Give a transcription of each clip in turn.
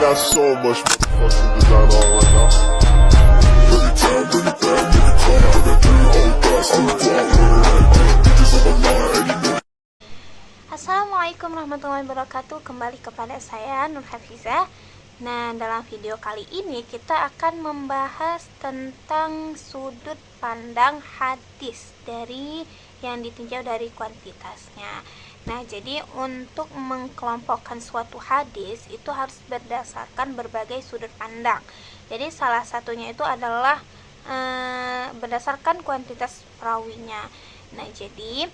got so much motherfucking design on right now. Every time, bring it back, make it come out, got 3 whole thoughts, I'm the guap with it. Bitches on my line, 80 Assalamualaikum warahmatullahi wabarakatuh. Kembali kepada saya Nur Hafizah. Nah, dalam video kali ini kita akan membahas tentang sudut pandang hadis dari yang ditinjau dari kuantitasnya. Nah, jadi untuk mengkelompokkan suatu hadis itu harus berdasarkan berbagai sudut pandang. Jadi salah satunya itu adalah berdasarkan kuantitas perawinya. Nah, jadi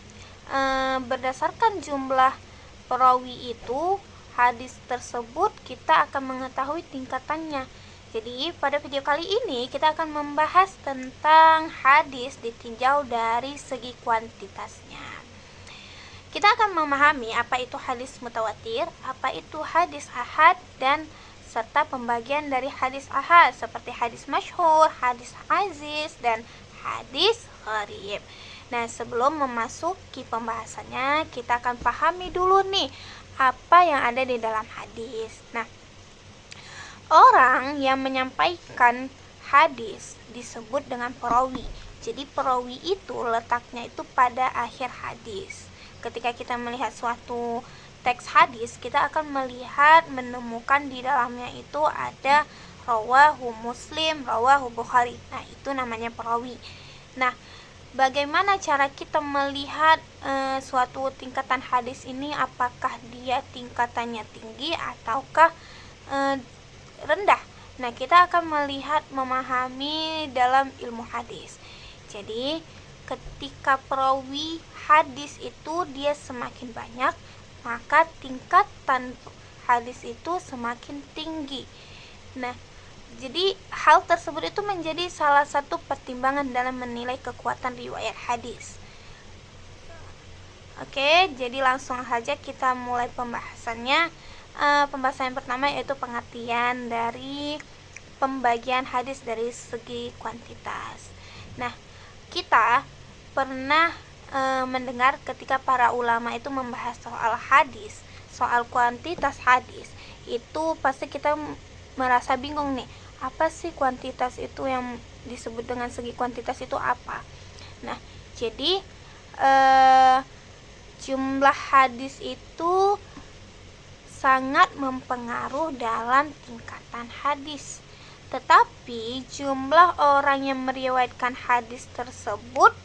berdasarkan jumlah perawi itu, hadis tersebut kita akan mengetahui tingkatannya. Jadi pada video kali ini kita akan membahas tentang hadis ditinjau dari segi kuantitasnya. Kita akan memahami apa itu hadis mutawatir, apa itu hadis ahad, dan serta pembagian dari hadis ahad seperti hadis masyhur, hadis aziz, dan hadis gharib. Nah, sebelum memasuki pembahasannya, kita akan pahami dulu nih apa yang ada di dalam hadis. Nah, orang yang menyampaikan hadis disebut dengan perawi. Jadi perawi itu letaknya itu pada akhir hadis. Ketika kita melihat suatu teks hadis, kita akan menemukan di dalamnya itu ada rawahu Muslim, rawahu Bukhari. Nah, itu namanya perawi. Nah, bagaimana cara kita melihat suatu tingkatan hadis ini, apakah dia tingkatannya tinggi ataukah rendah? Nah, kita akan memahami dalam ilmu hadis. Jadi, ketika perawi hadis itu dia semakin banyak, maka tingkatan hadis itu semakin tinggi. Nah, jadi hal tersebut itu menjadi salah satu pertimbangan dalam menilai kekuatan riwayat hadis. Oke, jadi langsung saja kita mulai pembahasannya. Pembahasan yang pertama yaitu pengertian dari pembagian hadis dari segi kuantitas. Nah, kita pernah mendengar ketika para ulama itu membahas soal hadis, soal kuantitas hadis, itu pasti kita merasa bingung nih, apa sih kuantitas itu, yang disebut dengan segi kuantitas itu apa? Nah, jadi jumlah hadis itu sangat mempengaruhi dalam tingkatan hadis. Tetapi jumlah orang yang meriwayatkan hadis tersebut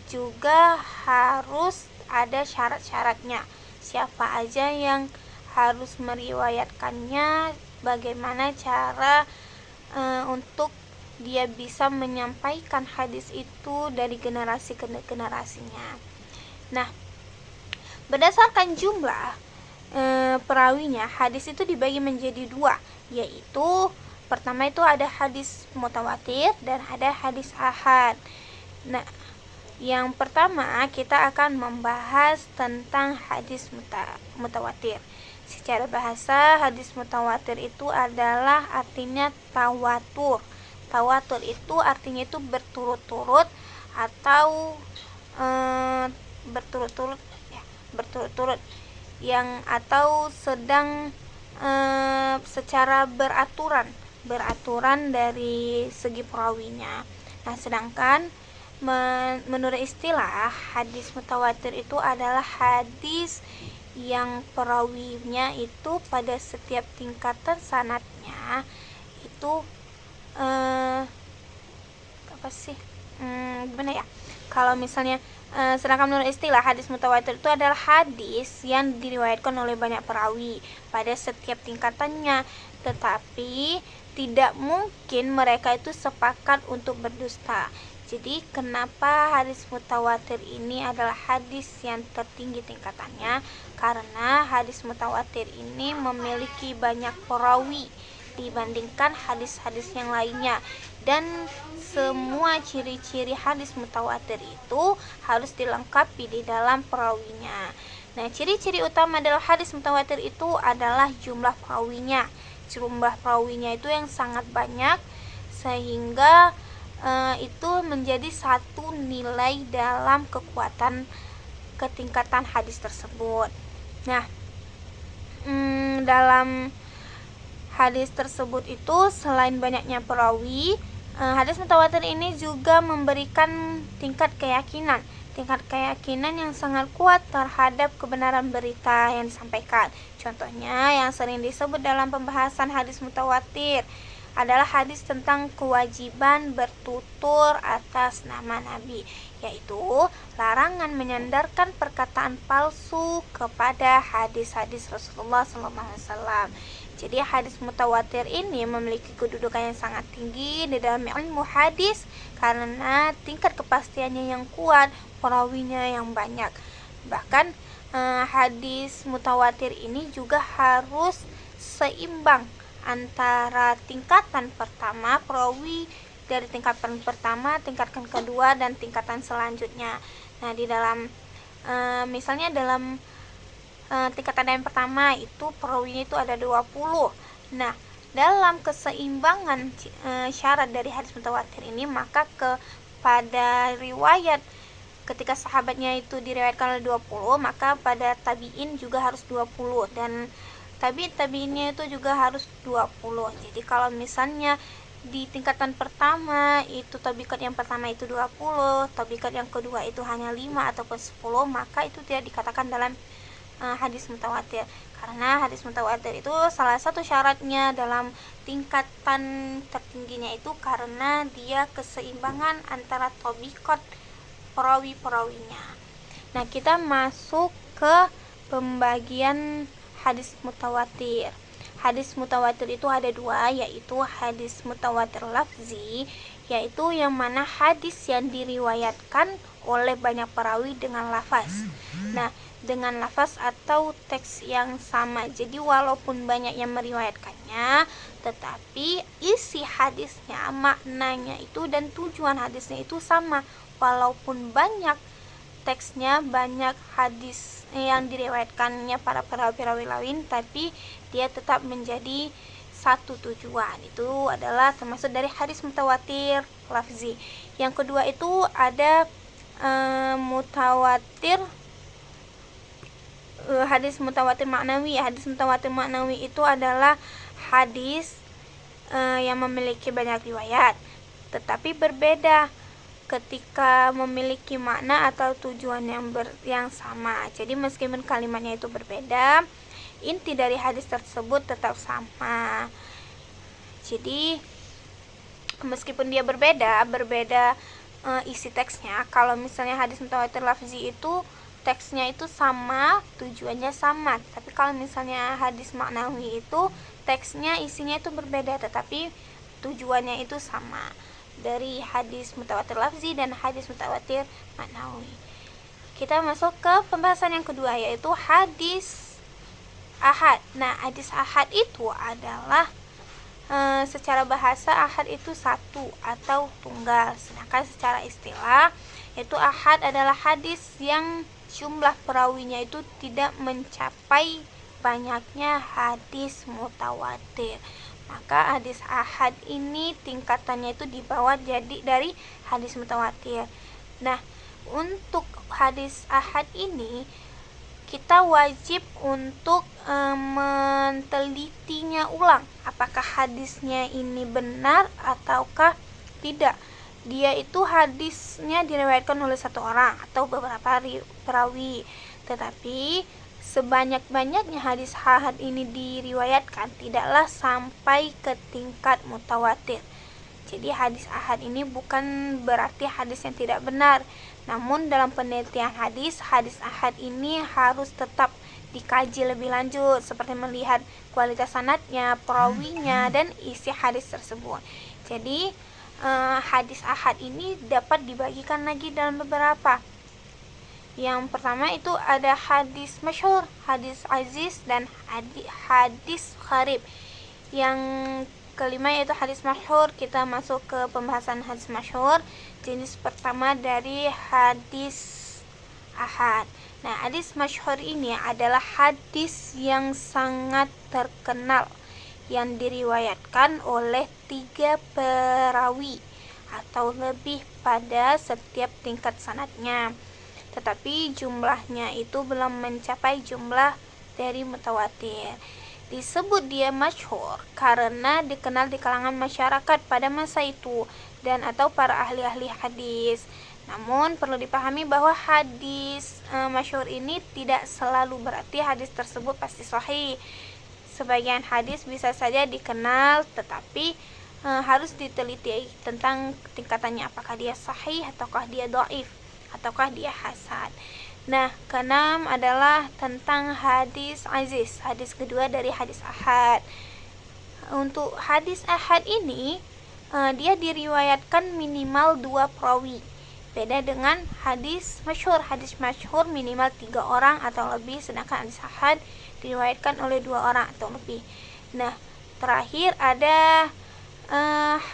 juga harus ada syarat-syaratnya. Siapa aja yang harus meriwayatkannya, bagaimana cara untuk dia bisa menyampaikan hadis itu dari generasi ke generasinya. Nah, berdasarkan jumlah perawinya, hadis itu dibagi menjadi 2, yaitu pertama itu ada hadis mutawatir dan ada hadis ahad. Nah, yang pertama kita akan membahas tentang hadis mutawatir. Secara bahasa, hadis mutawatir itu adalah artinya tawatur. Tawatur itu artinya itu berturut-turut atau berturut-turut yang atau sedang secara beraturan dari segi perawinya. Nah, sedangkan menurut istilah hadis mutawatir itu adalah hadis yang perawinya itu pada setiap tingkatan sanadnya itu gimana ya? Kalau misalnya sedangkan menurut istilah hadis mutawatir itu adalah hadis yang diriwayatkan oleh banyak perawi pada setiap tingkatannya, tetapi tidak mungkin mereka itu sepakat untuk berdusta. Jadi kenapa hadis mutawatir ini adalah hadis yang tertinggi tingkatannya? Karena hadis mutawatir ini memiliki banyak perawi dibandingkan hadis-hadis yang lainnya, dan semua ciri-ciri hadis mutawatir itu harus dilengkapi di dalam perawinya. Nah, ciri-ciri utama dalam hadis mutawatir itu adalah jumlah perawinya. Jumlah perawinya itu yang sangat banyak sehingga itu menjadi satu nilai dalam kekuatan ketingkatan hadis tersebut. Nah, dalam hadis tersebut itu selain banyaknya perawi, hadis mutawatir ini juga memberikan tingkat keyakinan yang sangat kuat terhadap kebenaran berita yang disampaikan. Contohnya yang sering disebut dalam pembahasan hadis mutawatir adalah hadis tentang kewajiban bertutur atas nama Nabi, yaitu larangan menyandarkan perkataan palsu kepada hadis-hadis Rasulullah SAW. Jadi hadis mutawatir ini memiliki kedudukan yang sangat tinggi di dalam ilmu hadis karena tingkat kepastiannya yang kuat, perawinya yang banyak. Bahkan hadis mutawatir ini juga harus seimbang antara tingkatan pertama, perawi dari tingkatan pertama, tingkatan kedua, dan tingkatan selanjutnya. Nah, di dalam misalnya dalam tingkatan yang pertama itu perawinya itu ada 20. Nah, dalam keseimbangan syarat dari hadis mutawatir ini, maka kepada riwayat ketika sahabatnya itu diriwayatkan oleh 20, maka pada tabi'in juga harus 20, dan tabi'innya itu juga harus 20. Jadi kalau misalnya di tingkatan pertama itu tabiqat yang pertama itu 20, tabiqat yang kedua itu hanya 5 ataupun 10, maka itu tidak dikatakan dalam hadis mutawatir. Karena hadis mutawatir itu salah satu syaratnya dalam tingkatan tertingginya itu karena dia keseimbangan antara tabiqat perawi-perawinya. Nah, kita masuk ke pembagian hadis mutawatir. Hadis mutawatir itu ada dua, yaitu hadis mutawatir lafzi, yaitu yang mana hadis yang diriwayatkan oleh banyak perawi dengan lafaz. Nah, dengan lafaz atau teks yang sama. Jadi walaupun banyak yang meriwayatkannya, tetapi isi hadisnya, maknanya itu dan tujuan hadisnya itu sama. Walaupun banyak teksnya, banyak hadis yang diriwayatkannya para perawi-perawi lain, tapi dia tetap menjadi satu tujuan. Itu adalah termasuk dari hadis mutawatir lafzi. Yang kedua itu ada hadis mutawatir maknawi. Hadis mutawatir maknawi itu adalah hadis yang memiliki banyak riwayat, tetapi berbeda ketika memiliki makna atau tujuan yang sama. Jadi meskipun kalimatnya itu berbeda, inti dari hadis tersebut tetap sama. Jadi meskipun dia berbeda isi teksnya. Kalau misalnya hadis mutawatir lafzi itu teksnya itu sama, tujuannya sama. Tapi kalau misalnya hadis maknawi itu teksnya, isinya itu berbeda, tetapi tujuannya itu sama. Dari hadis mutawatir lafzi dan hadis mutawatir maknawi. Kita masuk ke pembahasan yang kedua, yaitu hadis ahad. Nah, hadis ahad itu adalah secara bahasa ahad itu satu atau tunggal. Sedangkan secara istilah yaitu ahad adalah hadis yang jumlah perawinya itu tidak mencapai banyaknya hadis mutawatir. Maka hadis ahad ini tingkatannya itu di bawah jadi dari hadis mutawatir. Nah, untuk hadis ahad ini kita wajib untuk mentelitinya ulang, apakah hadisnya ini benar ataukah tidak. Dia itu hadisnya diriwayatkan oleh satu orang atau beberapa perawi, tetapi sebanyak-banyaknya hadis ahad ini diriwayatkan tidaklah sampai ke tingkat mutawatir. Jadi hadis ahad ini bukan berarti hadis yang tidak benar. Namun dalam penelitian hadis ahad ini harus tetap dikaji lebih lanjut, seperti melihat kualitas sanadnya, perawinya, dan isi hadis tersebut. Jadi hadis ahad ini dapat dibagikan lagi dalam beberapa. Yang pertama itu ada hadis masyhur, hadis aziz, dan hadis gharib. Yang kelima yaitu hadis masyhur. Kita masuk ke pembahasan hadis masyhur. Jenis pertama dari hadis ahad. Nah, hadis masyhur ini adalah hadis yang sangat terkenal yang diriwayatkan oleh 3 perawi atau lebih pada setiap tingkat sanadnya. Tetapi jumlahnya itu belum mencapai jumlah dari mutawatir. Disebut dia masyhur karena dikenal di kalangan masyarakat pada masa itu dan atau para ahli-ahli hadis. Namun perlu dipahami bahwa hadis masyhur ini tidak selalu berarti hadis tersebut pasti sahih. Sebagian hadis bisa saja dikenal tetapi harus diteliti tentang tingkatannya, apakah dia sahih ataukah dia dhaif ataukah dia hasan. Nah, keenam adalah tentang hadis aziz. Hadis kedua dari hadis ahad. Untuk hadis ahad ini dia diriwayatkan minimal 2 perawi. Beda dengan hadis masyhur. Hadis masyhur minimal 3 orang atau lebih, sedangkan hadis ahad diriwayatkan oleh 2 orang atau lebih. Nah, terakhir ada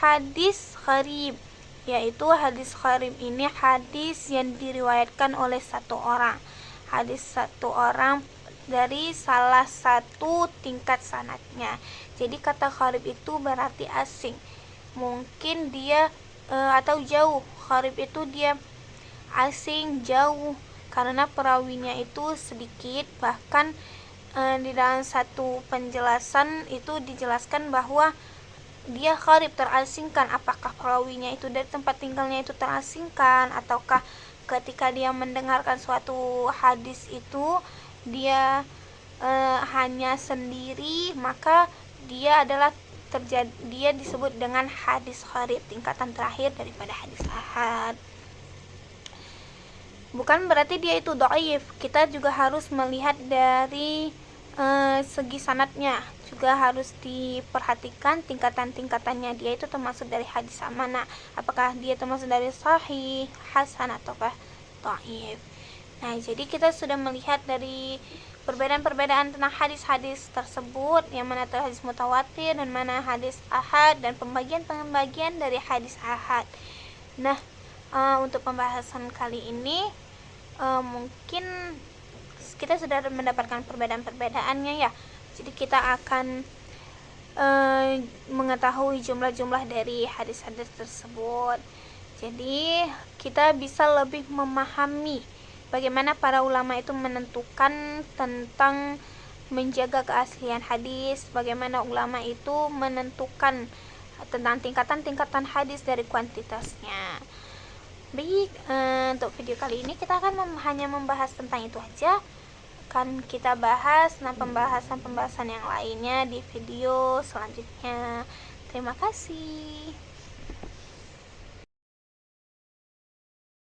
hadis gharib, yaitu hadis gharib ini hadis yang diriwayatkan oleh 1 orang. Hadis 1 orang dari salah satu tingkat sanadnya. Jadi kata gharib itu berarti asing. Mungkin dia atau jauh. Gharib itu dia asing, jauh, karena perawinya itu sedikit. Bahkan di dalam satu penjelasan itu dijelaskan bahwa dia gharib, terasingkan. Apakah perawinya itu dari tempat tinggalnya itu terasingkan, ataukah ketika dia mendengarkan suatu hadis itu dia hanya sendiri, maka dia disebut dengan hadis gharib, tingkatan terakhir daripada hadis ahad. Bukan berarti dia itu dhaif. Kita juga harus melihat dari segi sanadnya, juga harus diperhatikan tingkatan-tingkatannya. Dia itu termasuk dari hadis mana? Apakah dia termasuk dari sahih, hasan, ataukah dhaif? Nah, jadi kita sudah melihat dari perbedaan-perbedaan tentang hadis-hadis tersebut, yang mana itu hadis mutawatir dan mana hadis ahad, dan pembagian-pembagian dari hadis ahad. Nah, untuk pembahasan kali ini mungkin kita sudah mendapatkan perbedaan-perbedaannya ya. Jadi kita akan mengetahui jumlah-jumlah dari hadis-hadis tersebut. Jadi kita bisa lebih memahami bagaimana para ulama itu menentukan tentang menjaga keaslian hadis, bagaimana ulama itu menentukan tentang tingkatan-tingkatan hadis dari kuantitasnya. Baik, untuk video kali ini kita akan hanya membahas tentang itu aja. Kan kita bahas pembahasan-pembahasan yang lainnya di video selanjutnya. Terima kasih.